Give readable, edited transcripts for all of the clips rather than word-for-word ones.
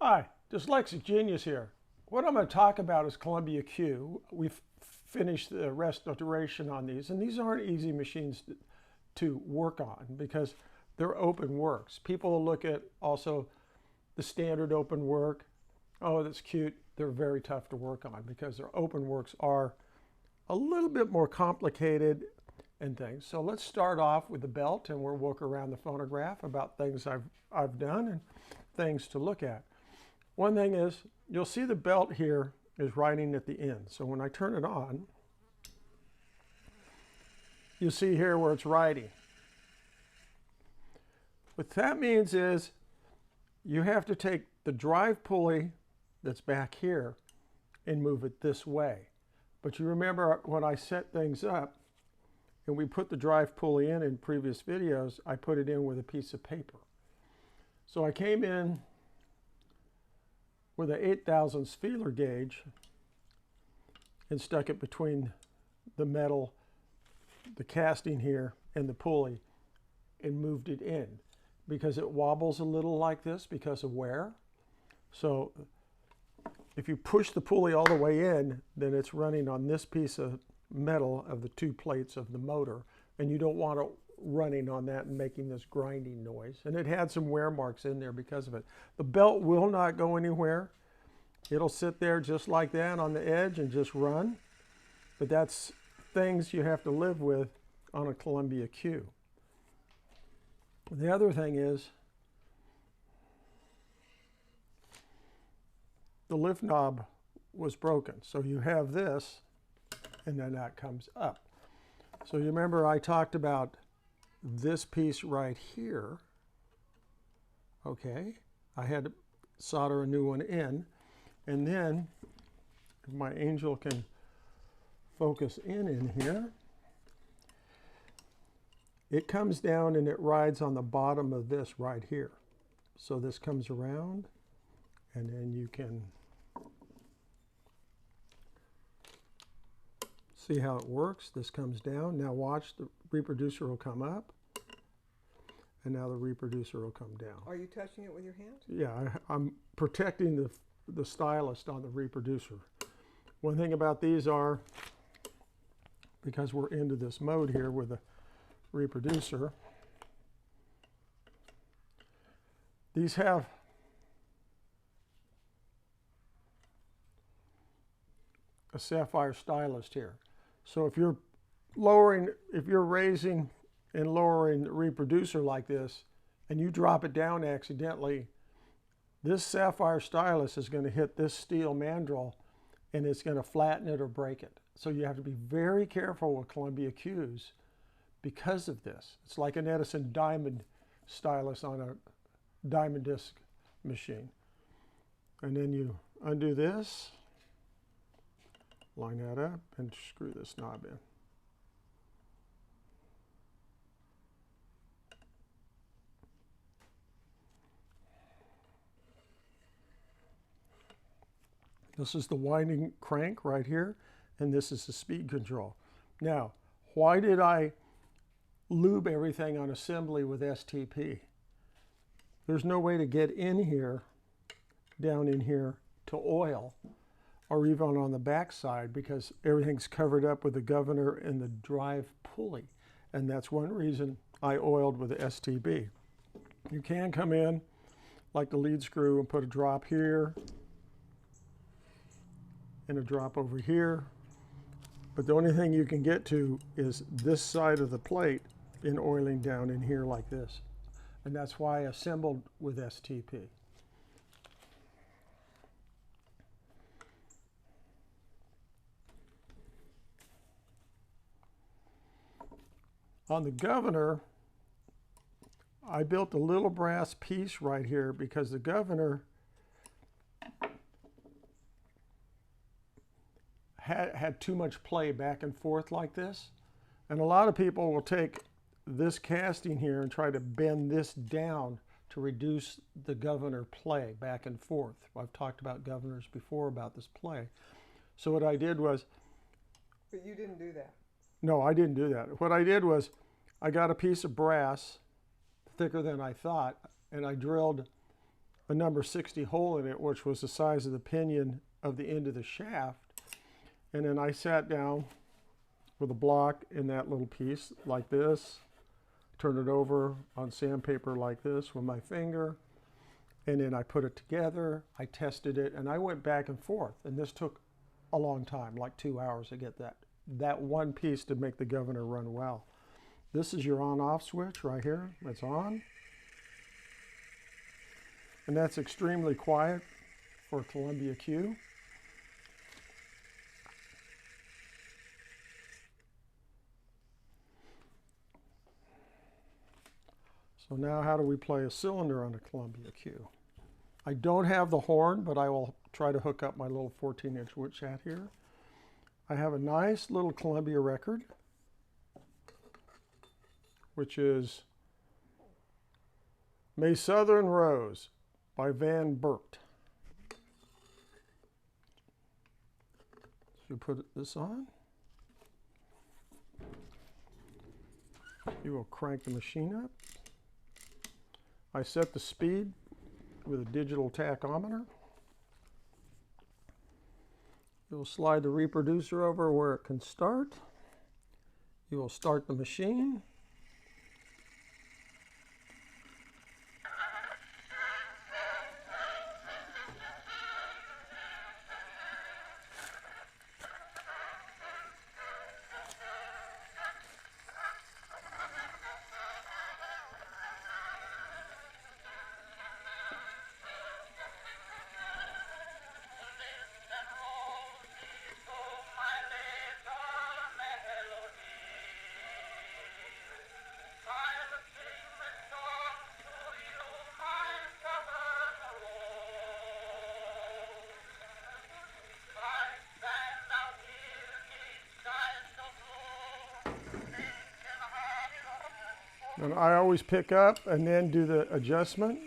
Hi, Dyslexic Genius here. What I'm going to talk about is Columbia Q. We've finished the restoration on these, and these aren't easy machines to work on because they're open works. People will look at also the standard open work. Oh, that's cute. They're very tough to work on because their open works are a little bit more complicated and things. So let's start off with the belt, and we'll walk around the phonograph about things I've done and things to look at. One thing is, you'll see the belt here is writing at the end. So when I turn it on, you see here where it's writing. What that means is you have to take the drive pulley that's back here and move it this way. But you remember when I set things up and we put the drive pulley in previous videos, I put it in with a piece of paper. So I came in with an 8/1000 feeler gauge and stuck it between the metal, the casting here, and the pulley and moved it in because it wobbles a little like this because of wear. So if you push the pulley all the way in, then it's running on this piece of metal of the two plates of the motor, and you don't want it running on that and making this grinding noise. And it had some wear marks in there because of it. The belt will not go anywhere. It'll sit there just like that on the edge and just run. But that's things you have to live with on a Columbia Q. The other thing is the lift knob was broken. So you have this, and then that comes up. So you remember I talked about this piece right here. Okay, I had to solder a new one in. And then, if my angel can focus in here, it comes down and it rides on the bottom of this right here. So this comes around, and then you can see how it works. This comes down. Now watch, the reproducer will come up, and now the reproducer will come down. Are you touching it with your hand? Yeah, I'm protecting the stylus on the reproducer. One thing about these are, because we're into this mode here with the reproducer, these have a sapphire stylus here. So if you're raising and lowering the reproducer like this, and you drop it down accidentally, this sapphire stylus is going to hit this steel mandrel and it's going to flatten it or break it. So you have to be very careful with Columbia Qs because of this. It's like an Edison diamond stylus on a diamond disc machine. And then you undo this, line that up, and screw this knob in. This is the winding crank right here, and this is the speed control. Now, why did I lube everything on assembly with STP? There's no way to get in here, down in here, to oil, or even on the back side, because everything's covered up with the governor and the drive pulley. And that's one reason I oiled with the STP. You can come in, like the lead screw, and put a drop here, and a drop over here, but the only thing you can get to is this side of the plate in oiling down in here like this, and that's why I assembled with STP. On the governor, I built a little brass piece right here because the governor had too much play back and forth like this. And a lot of people will take this casting here and try to bend this down to reduce the governor play back and forth. I've talked about governors before about this play. So what I did was... But you didn't do that. No, I didn't do that. What I did was I got a piece of brass thicker than I thought, and I drilled a number 60 hole in it, which was the size of the pinion of the end of the shaft. And then I sat down with a block in that little piece like this, turn it over on sandpaper like this with my finger, and then I put it together, I tested it, and I went back and forth. And this took a long time, like 2 hours to get that one piece to make the governor run well. This is your on-off switch right here. It's on. And that's extremely quiet for Columbia Q. So now how do we play a cylinder on a Columbia Q? I don't have the horn, but I will try to hook up my little 14-inch wood chat here. I have a nice little Columbia record, which is May Southern Rose by Van Burt. So you put this on. You will crank the machine up. I set the speed with a digital tachometer. You will slide the reproducer over where it can start. You will start the machine. And I always pick up and then do the adjustment,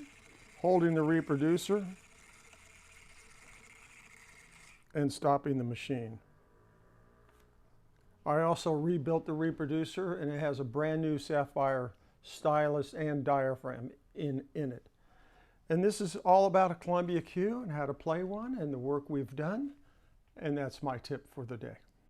holding the reproducer and stopping the machine. I also rebuilt the reproducer, and it has a brand new sapphire stylus and diaphragm in it. And this is all about a Columbia Q and how to play one and the work we've done. And that's my tip for the day.